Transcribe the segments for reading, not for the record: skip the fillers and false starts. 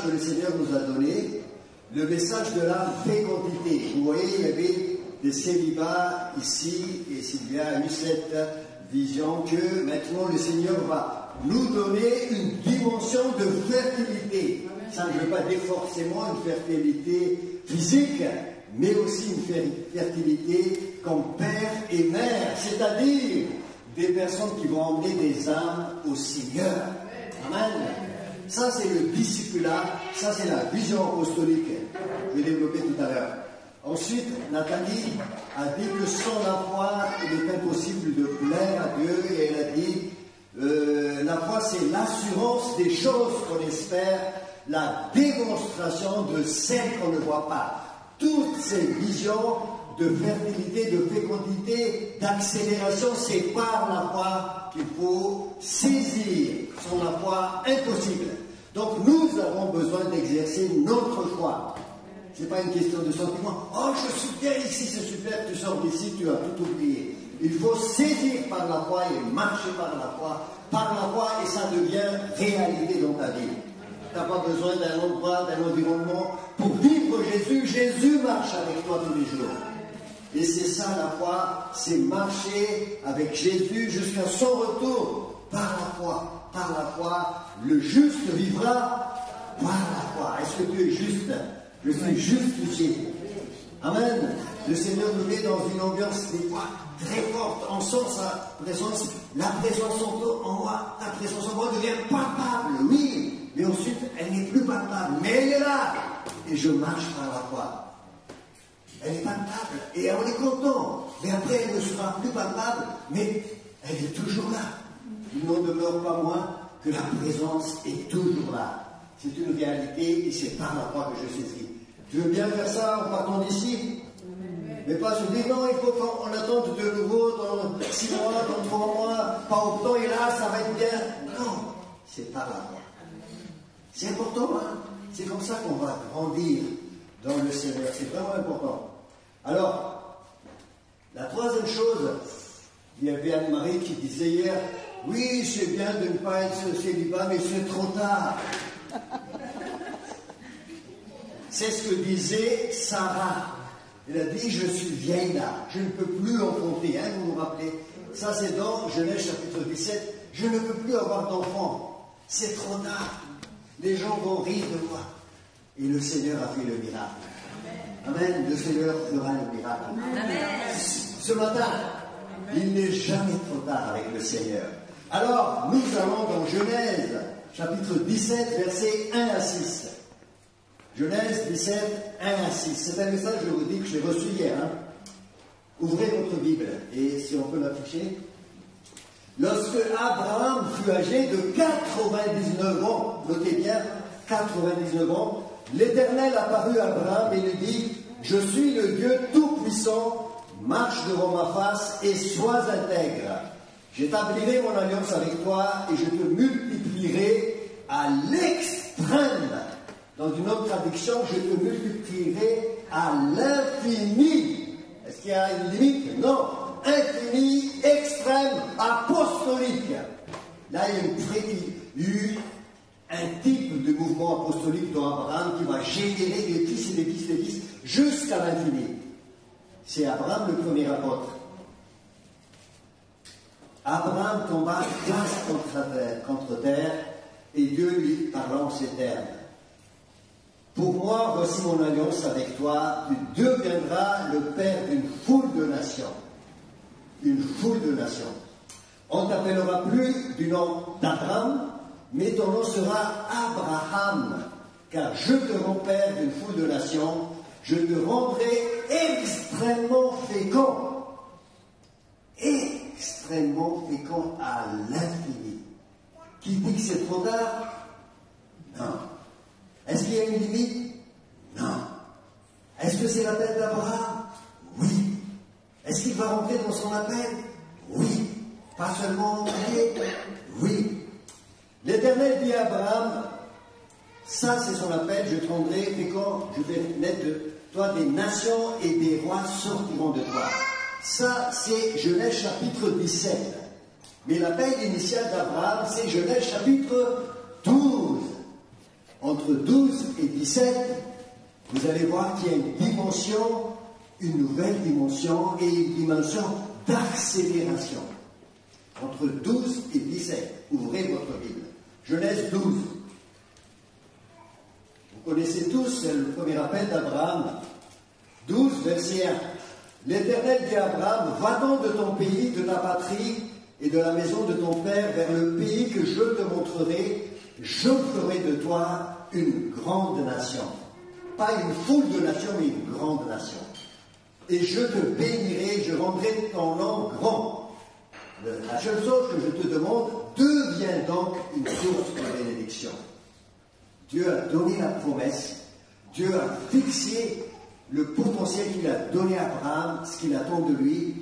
que le Seigneur nous a donné, le message de la fécondité. Vous voyez, il y avait des célibats ici, et Sylvia a eu cette vision que maintenant le Seigneur va nous donner une dimension de fertilité. Ça ne veut pas dire forcément une fertilité physique, mais aussi une fertilité comme père et mère, c'est-à-dire des personnes qui vont emmener des âmes au Seigneur. Amen. Ça, c'est le discipulat, ça, c'est la vision apostolique. Je vais développer tout à l'heure. Ensuite, Nathalie a dit que sans la foi, il est impossible de plaire à Dieu, et elle a dit la foi, c'est l'assurance des choses qu'on espère, la démonstration de celles qu'on ne voit pas. Toutes ces visions de fertilité, de fécondité, d'accélération, c'est par la foi qu'il faut saisir. Sans la foi, impossible. Donc nous avons besoin d'exercer notre foi. Ce n'est pas une question de sentiment. Oh, je suis bien ici, c'est super, tu sors d'ici, tu as tout oublié. Il faut saisir par la foi et marcher par la foi, et ça devient réalité dans ta vie. Tu n'as pas besoin d'un endroit, d'un environnement pour vivre Jésus. Jésus marche avec toi tous les jours. Et c'est ça la foi, c'est marcher avec Jésus jusqu'à son retour par la foi. Par la foi, le juste vivra par la foi. Est-ce que tu es juste? Je suis justifié. Amen. Le Seigneur nous met dans une ambiance des fois très forte. On sent sa présence, la présence en moi, la présence en moi devient palpable, oui. Mais ensuite, elle n'est plus palpable, mais elle est là. Et je marche par la foi. Elle est palpable et on est content. Mais après, elle ne sera plus palpable, mais elle est toujours là. Il n'en demeure pas moins que la présence est toujours là. C'est une réalité et c'est par la foi que je saisis. Tu veux bien faire ça en partant d'ici? Mais pas se dire non, il faut qu'on attende de nouveau dans 6 mois, dans 3 mois, pas autant et là, ça va être bien. Non, c'est par la foi. C'est important, hein? C'est comme ça qu'on va grandir dans le Seigneur. C'est vraiment important. Alors, la troisième chose, il y avait Anne-Marie qui disait hier, oui, c'est bien de ne pas être célibat, mais c'est trop tard. C'est ce que disait Sarah. Elle a dit, je suis vieille là, je ne peux plus enfanter. Hein, vous vous rappelez? Ça, c'est dans Genèse chapitre 17. Je ne peux plus avoir d'enfant. C'est trop tard. Les gens vont rire de moi. Et le Seigneur a fait le miracle. Amen. Le Seigneur fera le miracle. Amen. Ce matin, il n'est jamais trop tard avec le Seigneur. Alors, nous allons dans Genèse, chapitre 17, versets 1 à 6. Genèse 17, 1 à 6. C'est un message, je vous dis, que j'ai reçu hier. Hein. Ouvrez votre Bible, et si on peut l'afficher. Lorsque Abraham fut âgé de 99 ans, notez bien, 99 ans, l'Éternel apparut à Abraham et lui dit, je suis le Dieu Tout-Puissant, marche devant ma face et sois intègre. J'établirai mon alliance avec toi et je te multiplierai à l'extrême. Dans une autre traduction, je te multiplierai à l'infini. Est-ce qu'il y a une limite? Non. Infini, extrême, apostolique. Là, il y a eu un type de mouvement apostolique dans Abraham qui va générer des fils et des fils et des fils jusqu'à l'infini. C'est Abraham le premier apôtre. Abraham tomba face contre terre et Dieu lui parla en ces termes. Pour moi, voici mon alliance avec toi, tu deviendras le père d'une foule de nations. Une foule de nations. On ne t'appellera plus du nom d'Abraham, mais ton nom sera Abraham, car je te rends père d'une foule de nations, je te rendrai extrêmement fécond. Extrêmement fécond à l'infini. Qui dit que c'est trop tard? Non. Est-ce qu'il y a une limite? Non. Est-ce que c'est l'appel d'Abraham? Oui. Est-ce qu'il va rentrer dans son appel? Oui. Pas seulement en prier? Oui. L'Éternel dit à Abraham, ça c'est son appel, je te rendrai fécond, je vais naître de toi des nations et des rois sortiront de toi. Ça c'est Genèse chapitre 17. Mais l'appel initial d'Abraham c'est Genèse chapitre 12. entre 12 et 17, vous allez voir qu'il y a une dimension, une nouvelle dimension et une dimension d'accélération. Entre 12 et 17, ouvrez votre Bible. Genèse 12. Vous connaissez tous le premier appel d'Abraham. 12, verset 1. L'Éternel dit à Abraham, va-t'en de ton pays, de ta patrie et de la maison de ton père vers le pays que je te montrerai. Je ferai de toi une grande nation. Pas une foule de nations, mais une grande nation. Et je te bénirai, je rendrai ton nom grand. La seule chose que je te demande, deviens donc une source de bénédiction. Dieu a donné la promesse, Dieu a fixé le potentiel qu'il a donné à Abraham, ce qu'il attend de lui.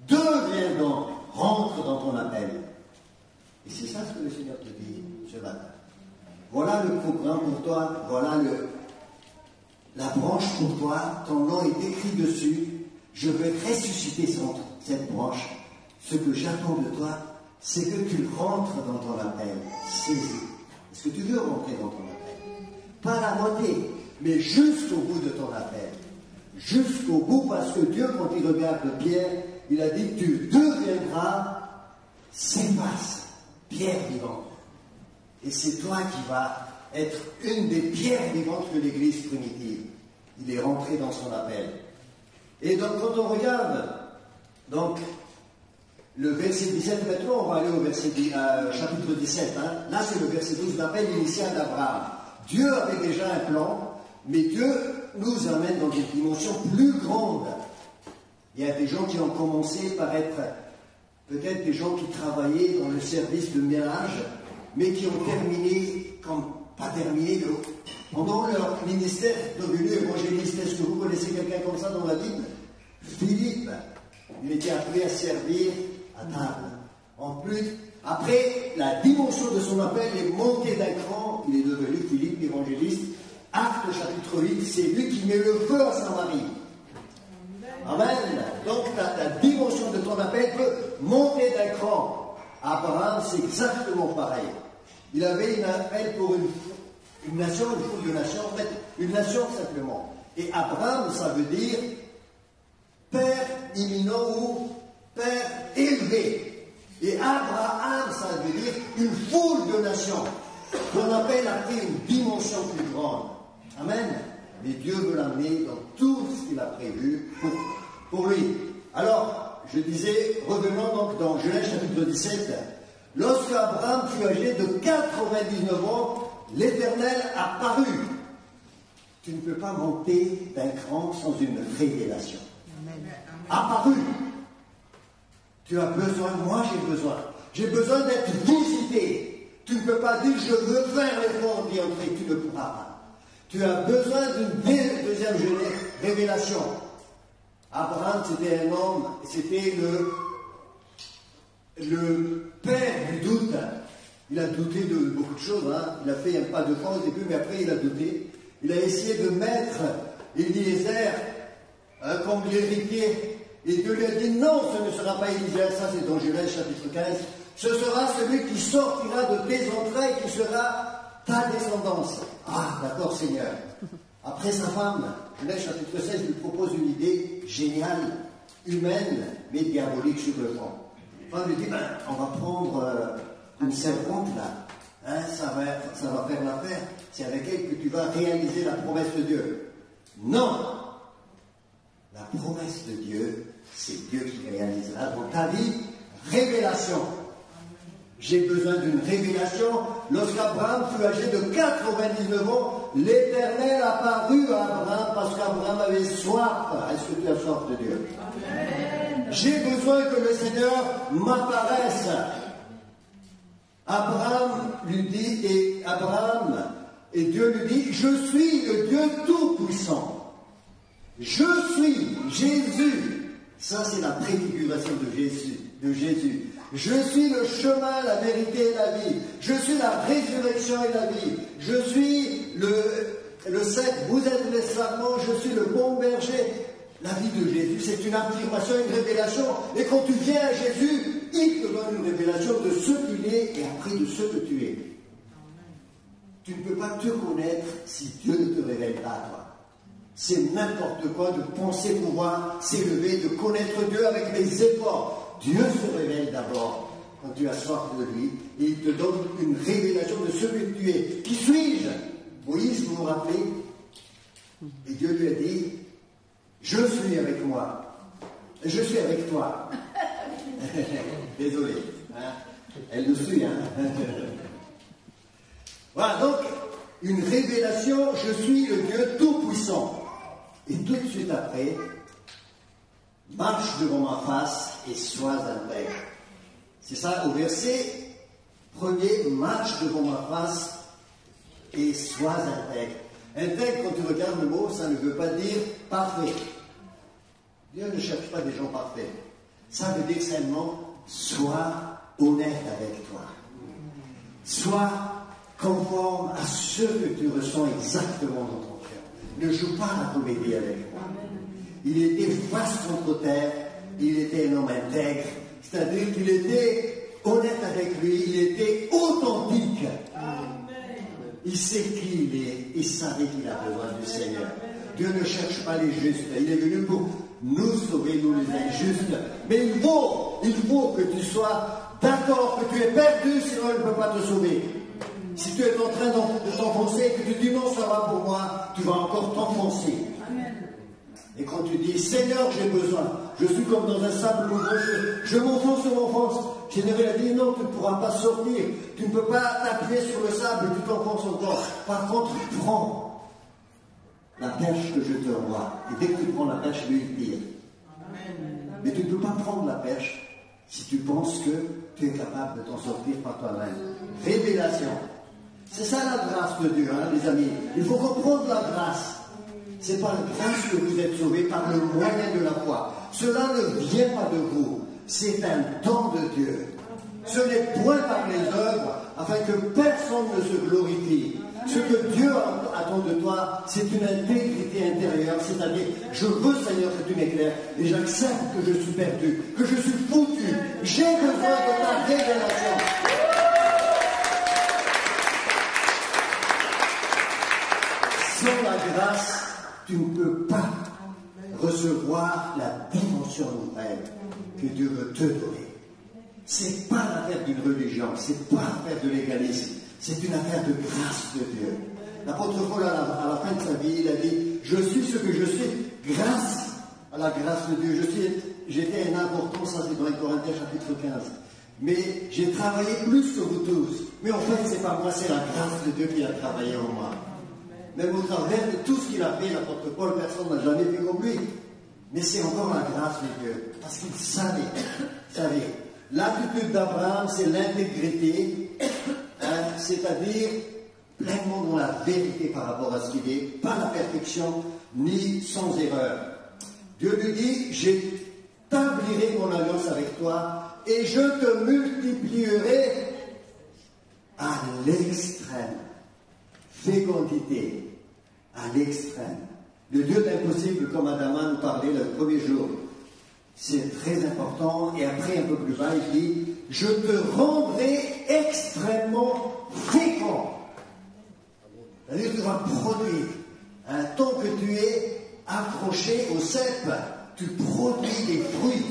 Deviens donc, rentre dans ton appel. Et c'est ça ce que le Seigneur te dit ce matin. Voilà le programme pour toi, voilà la branche pour toi, ton nom est écrit dessus. Je vais ressusciter cette branche. Ce que j'attends de toi, c'est que tu rentres dans ton appel. Saisis. Est-ce que tu veux rentrer dans ton appel? Pas la moitié, mais jusqu'au bout de ton appel. Jusqu'au bout, parce que Dieu, quand il regarde Pierre, il a dit, tu deviendras Céphas, pierre vivante. Et c'est toi qui vas être une des pierres vivantes de l'Église primitive. Il est rentré dans son appel. Et donc, quand on regarde, donc, le verset 17, maintenant, on va aller au chapitre 17. Là, c'est le verset 12, l'appel initial d'Abraham. Dieu avait déjà un plan, mais Dieu nous amène dans une dimension plus grande. Il y a des gens qui ont commencé par être peut-être des gens qui travaillaient dans le service de ménage, mais qui ont terminé, pas terminé, pendant leur ministère devenu évangéliste. Est-ce que vous connaissez quelqu'un comme ça dans la Bible? Philippe, il était appelé à servir à table. En plus, après, la dimension de son appel est montée d'un cran. Il est devenu Philippe, évangéliste. Acte chapitre 8, c'est lui qui met le feu à Samarie. Amen. Donc, la dimension de ton appel peut monter d'un cran. Abraham, c'est exactement pareil. Il avait un appel pour une nation, une foule de nations, en fait, une nation simplement. Et Abraham, ça veut dire père imminent ou père élevé. Et Abraham, ça veut dire une foule de nations. Ton appel a pris une dimension plus grande. Amen. Mais Dieu veut l'amener dans tout ce qu'il a prévu pour lui. Alors, je disais, revenons donc dans Genèse chapitre 17. Lorsque Abraham fut âgé de 99 ans, l'Éternel apparut. Tu ne peux pas monter d'un cran sans une révélation. Apparu. Tu as besoin, moi j'ai besoin. J'ai besoin d'être visité. Tu ne peux pas dire je veux faire l'effort d'y entrer, tu ne pourras pas. Tu as besoin d'une deuxième révélation. Abraham, c'était un homme, c'était le père du doute. Il a douté de beaucoup de choses. Il a fait un pas de foi au début, mais après il a douté. Il a essayé de mettre Eliezer comme l'héritier. Et Dieu lui a dit non, ce ne sera pas Eliezer, ça c'est dans Genèse chapitre 15. Ce sera celui qui sortira de tes entrailles, qui sera ta descendance. Ah, d'accord Seigneur. Après sa femme, Genèse chapitre 16 lui propose une idée géniale, humaine, mais diabolique sur le fond. Enfin, il lui dit, on va prendre une servante là, ça va faire l'affaire, c'est avec elle que tu vas réaliser la promesse de Dieu. Non! La promesse de Dieu, c'est Dieu qui réalisera dans ta vie, révélation. J'ai besoin d'une révélation. Lorsqu'Abraham fut âgé de 99 ans, l'Éternel apparut à Abraham parce qu'Abraham avait soif. Est-ce que tu as soif de Dieu? Amen. J'ai besoin que le Seigneur m'apparaisse. Abraham lui dit, et Dieu lui dit, je suis le Dieu Tout-Puissant. Je suis Jésus. Ça, c'est la préfiguration de Jésus. Je suis le chemin, la vérité et la vie. Je suis la résurrection et la vie. Je suis le cep, vous êtes les serments, je suis le bon berger. La vie de Jésus, c'est une affirmation, une révélation. Et quand tu viens à Jésus, il te donne une révélation de ce qu'il est et après de ce que tu es. tu ne peux pas te connaître si Dieu ne te révèle pas à toi. C'est n'importe quoi de penser pouvoir s'élever, de connaître Dieu avec les efforts. Dieu se révèle d'abord quand tu as soif de lui et il te donne une révélation de ce que tu es. Qui suis-je? Moïse, vous vous rappelez? Et Dieu lui a dit, je suis avec moi. Je suis avec toi. Désolé. Hein? Elle le suit. Hein? Voilà, donc, une révélation, je suis le Dieu Tout-Puissant. Et tout de suite après, marche devant ma face et sois intègre. C'est ça, au verset 1er, marche devant ma face et sois intègre. Intègre, quand tu regardes le mot, ça ne veut pas dire parfait. Dieu ne cherche pas des gens parfaits. Ça veut dire seulement, sois honnête avec toi. Sois conforme à ce que tu ressens exactement dans ton cœur. Ne joue pas la comédie avec moi. Il était face contre terre, il était un homme intègre, c'est-à-dire qu'il était honnête avec lui, il était authentique. Il sait qui il est, il savait qu'il a besoin du Seigneur. Dieu ne cherche pas les justes, il est venu pour nous sauver, nous les injustes. Mais il faut que tu sois d'accord, que tu es perdu, sinon il ne peut pas te sauver. Si tu es en train de t'enfoncer et que tu dis non, ça va pour moi, tu vas encore t'enfoncer. Et quand tu dis Seigneur, j'ai besoin, je suis comme dans un sable mouvant, je m'enfonce. Général a dit non, tu ne pourras pas sortir, tu ne peux pas t'appuyer sur le sable, tu t'enfonces encore. Par contre, prends la perche que je te envoie. Et dès que tu prends la perche, lui, il tire. Mais tu ne peux pas prendre la perche si tu penses que tu es capable de t'en sortir par toi-même. Révélation. C'est ça la grâce de Dieu, hein, les amis. Il faut comprendre la grâce. C'est par la grâce que vous êtes sauvés, par le moyen de la foi. Cela ne vient pas de vous. C'est un don de Dieu. Ce n'est point par les œuvres, afin que personne ne se glorifie. Ce que Dieu attend de toi, c'est une intégrité intérieure, c'est-à-dire, je veux, Seigneur, que tu m'éclaires, et j'accepte que je suis perdu, que je suis foutu. J'ai besoin de ta révélation. Sans la grâce, tu ne peux pas recevoir la dimension nouvelle que Dieu veut te donner. C'est pas l'affaire d'une religion, c'est pas l'affaire de l'égalisme, c'est une affaire de grâce de Dieu. L'apôtre Paul, à la fin de sa vie, il a dit, je suis ce que je suis grâce à la grâce de Dieu. J'étais un important, ça c'est dans les Corinthiens chapitre 15. Mais j'ai travaillé plus que vous tous. Mais en fait, c'est pas moi, c'est la grâce de Dieu qui a travaillé en moi. Même au travers de tout ce qu'il a fait, l'apôtre Paul, personne n'a jamais fait comme lui. Mais c'est encore la grâce de Dieu. Parce qu'il savait. L'attitude d'Abraham, c'est l'intégrité, hein, c'est-à-dire pleinement dans la vérité par rapport à ce qu'il est, pas la perfection, ni sans erreur. Dieu lui dit, j'établirai mon alliance avec toi et je te multiplierai à l'extrême. Fécondité à l'extrême. Le Dieu d'impossible, comme Adama nous parlait le premier jour, c'est très important. Et après, un peu plus bas, il dit, je te rendrai extrêmement fécond. C'est-à-dire que tu vas produire. Tant que tu es accroché au cep, tu produis des fruits.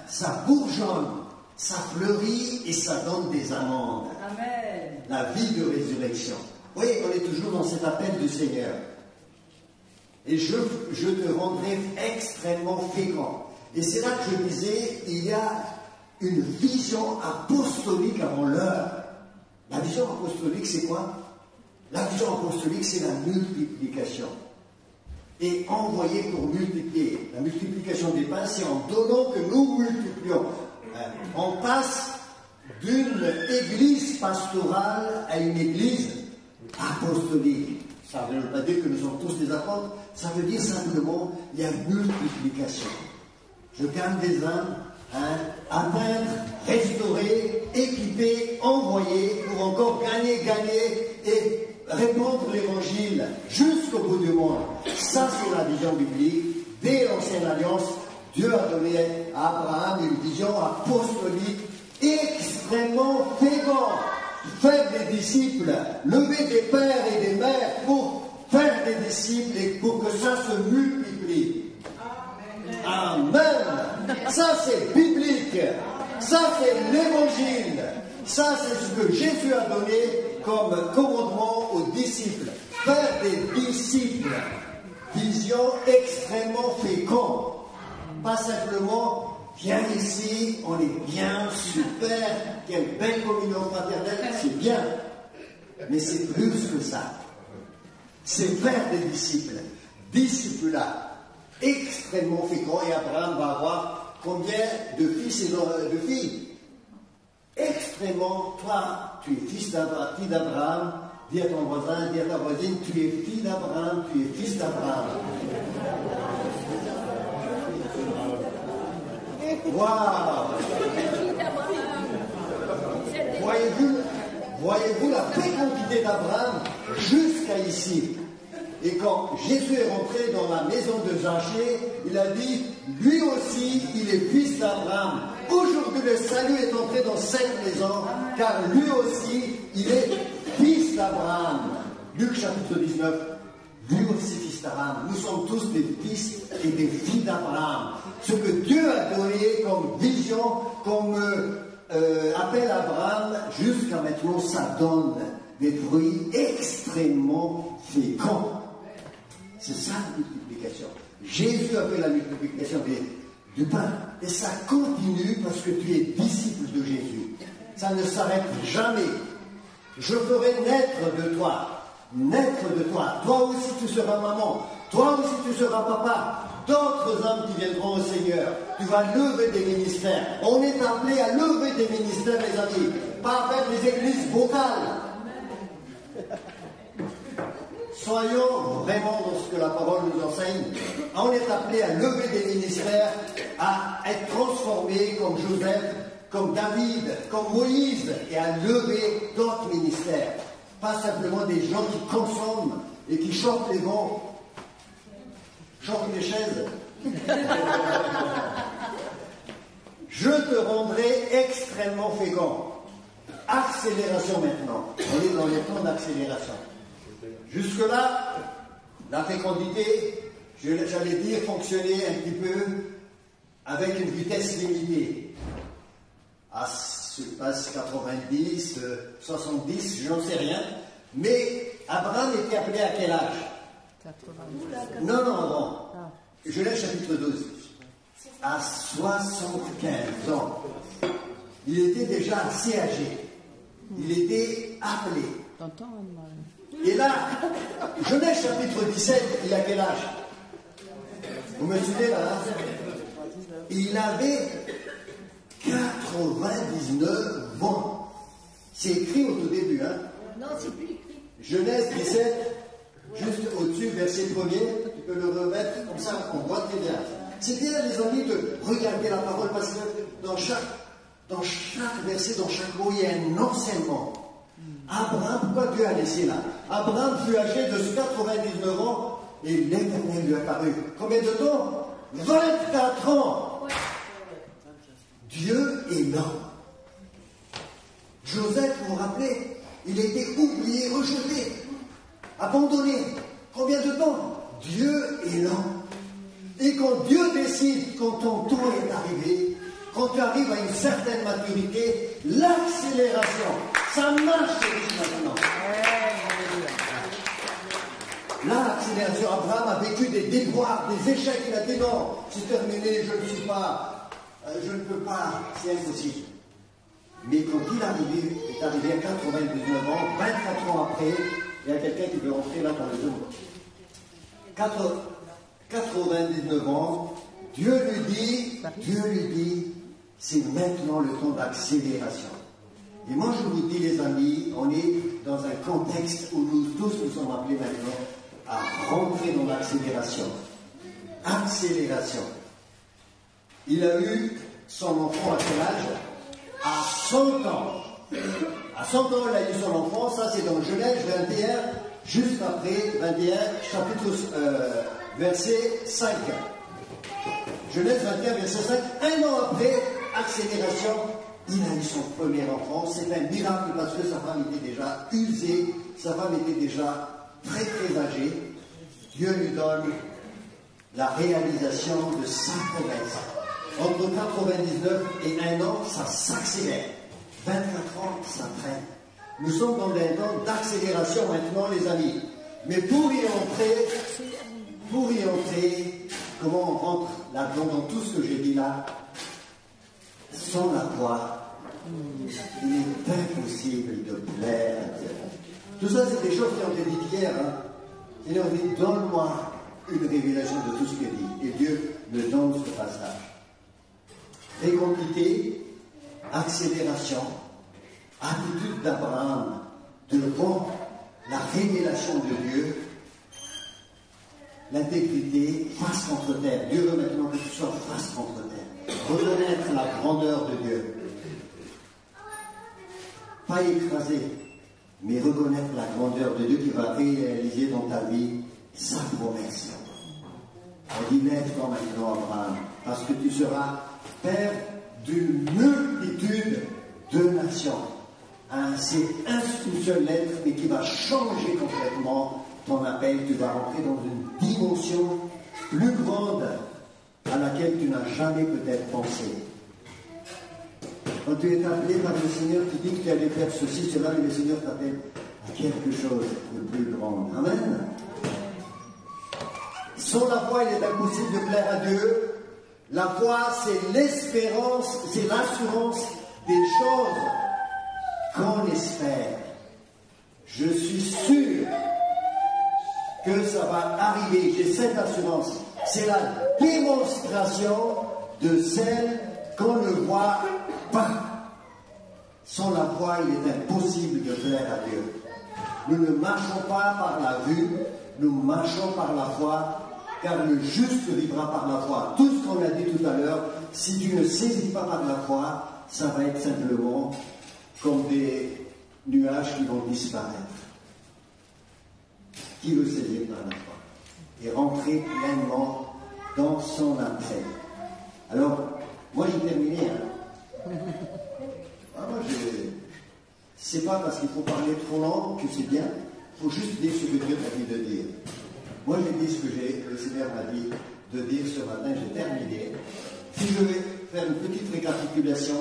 Ça bourgeonne, ça fleurit et ça donne des amandes. Amen. La vie de résurrection. Oui, on est toujours dans cet appel du Seigneur. Et je te rendrai extrêmement fécond. Et c'est là que je disais, il y a une vision apostolique avant l'heure. La vision apostolique, c'est quoi? La vision apostolique, c'est la multiplication. Et envoyer pour multiplier. La multiplication des pains, c'est en donnant que nous multiplions. On passe d'une église pastorale à une église apostolique. Ça ne veut pas dire que nous sommes tous des apôtres, ça veut dire simplement qu'il y a une multiplication. Je gagne des âmes, atteindre, restaurer, équiper, envoyer pour encore gagner et répandre l'évangile jusqu'au bout du monde. Ça, c'est la vision biblique. Dès l'ancienne alliance, Dieu a donné à Abraham une vision apostolique extrêmement féconde. faire des disciples, lever des pères et des mères pour faire des disciples et pour que ça se multiplie. Amen. Ça c'est biblique. Ça c'est l'évangile. Ça c'est ce que Jésus a donné comme commandement aux disciples. Faire des disciples. Vision extrêmement féconde. Pas simplement, viens ici, on est bien, super, quelle belle communion fraternelle, c'est bien. Mais c'est plus que ça. C'est faire des disciples. Disciples-là, extrêmement fécond. Et Abraham va avoir combien de fils et de filles? Extrêmement, toi, tu es fils d'Abraham. Dis à ton voisin, dis à ta voisine, tu es fille d'Abraham, tu es fils d'Abraham. Waouh! Voyez-vous la fécondité d'Abraham jusqu'à ici? Et quand Jésus est rentré dans la maison de Zachée, il a dit, lui aussi, il est fils d'Abraham. Aujourd'hui, le salut est entré dans cette maison, car lui aussi, il est fils d'Abraham. Luc chapitre 19, lui aussi fils d'Abraham. Nous sommes tous des fils et des filles d'Abraham. Ce que Dieu a donné comme vision, comme appel à Abraham, jusqu'à maintenant, ça donne des fruits extrêmement féconds. C'est ça la multiplication. Jésus a fait la multiplication du pain. Et ça continue parce que tu es disciple de Jésus. Ça ne s'arrête jamais. Je ferai naître de toi. Naître de toi. Toi aussi tu seras maman. Toi aussi tu seras papa. D'autres hommes qui viendront au Seigneur. Tu vas lever des ministères. On est appelé à lever des ministères, les amis. Pas faire des églises vocales. Soyons vraiment dans ce que la parole nous enseigne. On est appelé à lever des ministères, à être transformés comme Joseph, comme David, comme Moïse, et à lever d'autres ministères. Pas simplement des gens qui consomment et qui chantent les vents, chantent les chaises. Je te rendrai extrêmement fécond. Accélération maintenant. On est dans les temps d'accélération. Jusque-là, la fécondité, j'allais dire, fonctionnait un petit peu avec une vitesse limitée. Je passe 90, 70, je n'en sais rien. Mais Abraham était appelé à quel âge? 90. Non. Genèse chapitre 12. À 75 ans. Il était déjà assez âgé. Il était appelé. Et là, Genèse chapitre 17, il a quel âge? Vous me suivez là, il avait 99 ans. C'est écrit au tout début, hein? Non, c'est plus écrit. Genèse 17, juste au-dessus, verset 1er, tu peux le remettre comme ça, on voit très bien. C'est bien, les amis, de regarder la parole parce que dans chaque verset, dans chaque mot, il y a un enseignement. Abraham, pourquoi Dieu a laissé là? Abraham fut âgé de 99 ans et l'Éternel lui a apparu. Combien de temps? 24 ans. Dieu est là. Joseph, vous vous rappelez, il était oublié, rejeté, abandonné. Combien de temps? Dieu est là. Et quand Dieu décide, quand ton temps est arrivé, quand tu arrives à une certaine maturité, l'accélération, ça marche maintenant. Là, l'accélération, Abraham a vécu des déboires, des échecs, il a dit non, c'est terminé, je ne suis pas, je ne peux pas, c'est impossible. Mais quand il est arrivé à 99 ans, 24 ans après, il y a quelqu'un qui veut rentrer là dans le Zoom. 99 ans, Dieu lui dit, c'est maintenant le temps d'accélération. Et moi je vous dis les amis, on est dans un contexte où nous tous nous sommes appelés maintenant à rentrer dans l'accélération. Accélération. Il a eu son enfant à quel âge? À 100 ans. À 100 ans, il a eu son enfant, ça c'est dans Genèse 21, juste après 21, chapitre verset 5. Genèse 21, verset 5, un an après, accélération, il a eu son premier enfant. C'est un miracle parce que sa femme était déjà usée, sa femme était déjà très très âgée. Dieu lui donne la réalisation de sa promesse. Entre 99 et 1 an, ça s'accélère. 24 ans, ça traîne. Nous sommes dans un temps d'accélération maintenant, les amis. Mais pour y entrer, comment on rentre là-dedans, dans tout ce que j'ai dit là, sans la foi, il est impossible de plaire à Dieu. Tout ça, c'est des choses qui ont été dites hier. Il a dit, donne-moi une révélation de tout ce que dit. Et Dieu me donne ce passage. Fécondité, accélération, attitude d'Abraham devant la révélation de Dieu, l'intégrité face contre terre. Dieu veut maintenant que tu sois face contre terre. Reconnaître la grandeur de Dieu. Pas écraser, mais reconnaître la grandeur de Dieu qui va réaliser dans ta vie sa promesse. On dit, lève-toi maintenant, Abraham, parce que tu seras père d'une multitude de nations. C'est une seule lettre, mais qui va changer complètement ton appel. Tu vas rentrer dans une dimension plus grande à laquelle tu n'as jamais peut-être pensé. Quand tu es appelé par le Seigneur, tu dis que tu allais faire ceci, cela, mais le Seigneur t'appelle à quelque chose de plus grand. Amen. Sans la foi, il est impossible de plaire à Dieu. La foi, c'est l'espérance, c'est l'assurance des choses qu'on espère. Je suis sûr que ça va arriver. J'ai cette assurance. C'est la démonstration de celle qu'on ne voit pas. Sans la foi, il est impossible de plaire à Dieu. Nous ne marchons pas par la vue, nous marchons par la foi, car le juste vivra par la foi. Tout ce qu'on a dit tout à l'heure, si tu ne saisis pas par la foi, ça va être simplement comme des nuages qui vont disparaître. Qui veut saisir par la foi et rentrer pleinement dans son appel? Alors, moi j'ai terminé. C'est pas parce qu'il faut parler trop lent que c'est bien. Il faut juste dire ce que Dieu t'a dit de dire. Moi j'ai dit ce que le Seigneur m'a dit de dire ce matin, j'ai terminé. Si je vais faire une petite récapitulation,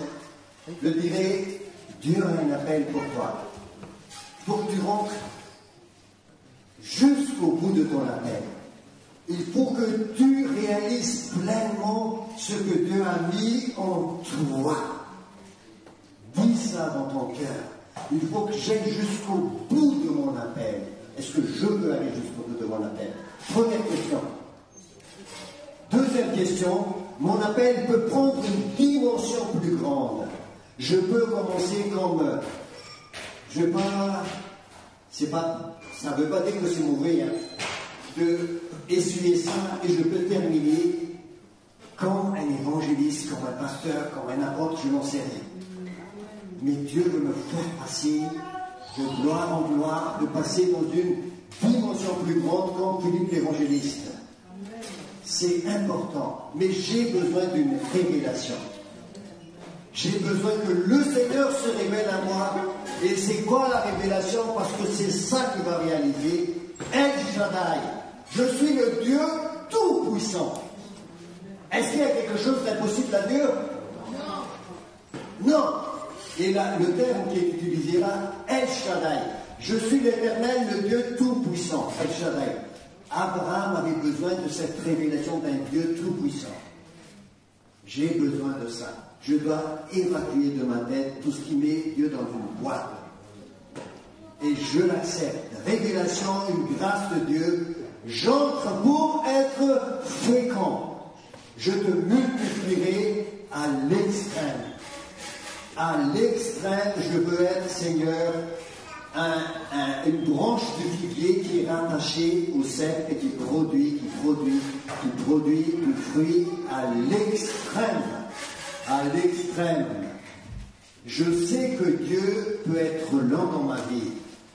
je dirais, Dieu a un appel pour toi. Pour que tu rentres jusqu'au bout de ton appel. Il faut que tu réalises pleinement ce que Dieu a mis en toi. Dis ça dans ton cœur. Il faut que j'aille jusqu'au bout de mon appel. Est-ce que je peux aller jusqu'au bout de mon appel? Première question. Deuxième question, mon appel peut prendre une dimension plus grande. Je peux commencer comme... ça ne veut pas dire que c'est mauvais, de essuyer ça, et je peux terminer comme un évangéliste, comme un pasteur, comme un apôtre, je n'en sais rien. Mais Dieu veut me faire passer de gloire en gloire, de passer dans une dimension plus grande comme Philippe l'évangéliste. C'est important, mais j'ai besoin d'une révélation. J'ai besoin que le Seigneur se révèle à moi. Et c'est quoi la révélation? Parce que c'est ça qui va réaliser El Shaddai. Je suis le Dieu tout-puissant. Est-ce qu'il y a quelque chose d'impossible à Dieu? Non. Et là, le terme qui est utilisé là, El Shaddai. Je suis l'Éternel, le Dieu tout-puissant. El Shaddai. Abraham avait besoin de cette révélation d'un Dieu tout-puissant. J'ai besoin de ça. Je dois évacuer de ma tête tout ce qui met Dieu dans une boîte. Et je l'accepte. Révélation, une grâce de Dieu. J'entre pour être fécond. Je te multiplierai à l'extrême. À l'extrême, je veux être, Seigneur, une branche de figuier qui est rattachée au cep et qui produit du fruit à l'extrême. À l'extrême. Je sais que Dieu peut être lent dans ma vie.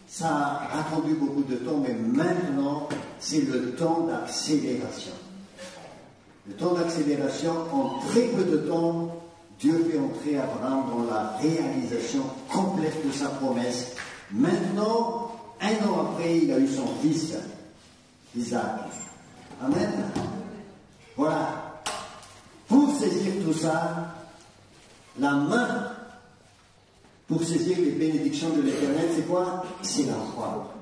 Ça a attendu beaucoup de temps, mais maintenant, c'est le temps d'accélération. Le temps d'accélération, en très peu de temps, Dieu fait entrer Abraham dans la réalisation complète de sa promesse. Maintenant, 1 an après, il a eu son fils, Isaac. Amen. Voilà. Pour saisir tout ça, la main pour saisir les bénédictions de l'Éternel, c'est quoi? C'est la foi.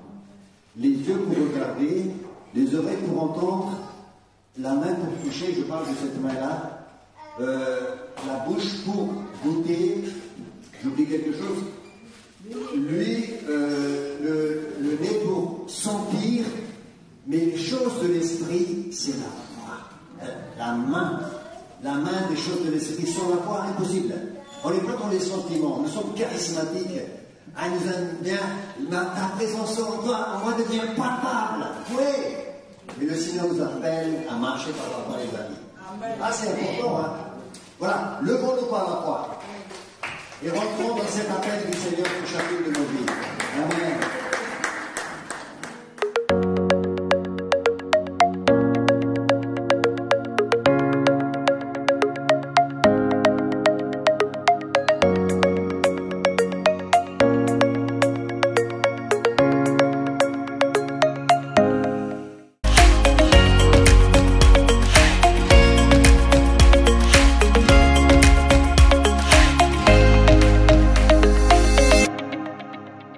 Les yeux pour regarder, les oreilles pour entendre, la main pour toucher, je parle de cette main-là, la bouche pour goûter, j'oublie quelque chose, lui, le nez pour sentir, mais les choses de l'esprit, c'est la foi. La main des choses de l'esprit sans la foi, impossible. On n'est pas dans les sentiments, nous sommes charismatiques. Ah, nous aime bien, ta présence en moi devient palpable. Oui. Mais le Seigneur nous appelle à marcher par la foi, les amis. Ah, c'est important, hein. Voilà, levons-nous par la foi. Et rentrons dans cet appel du Seigneur pour chacune de nos vies. Amen.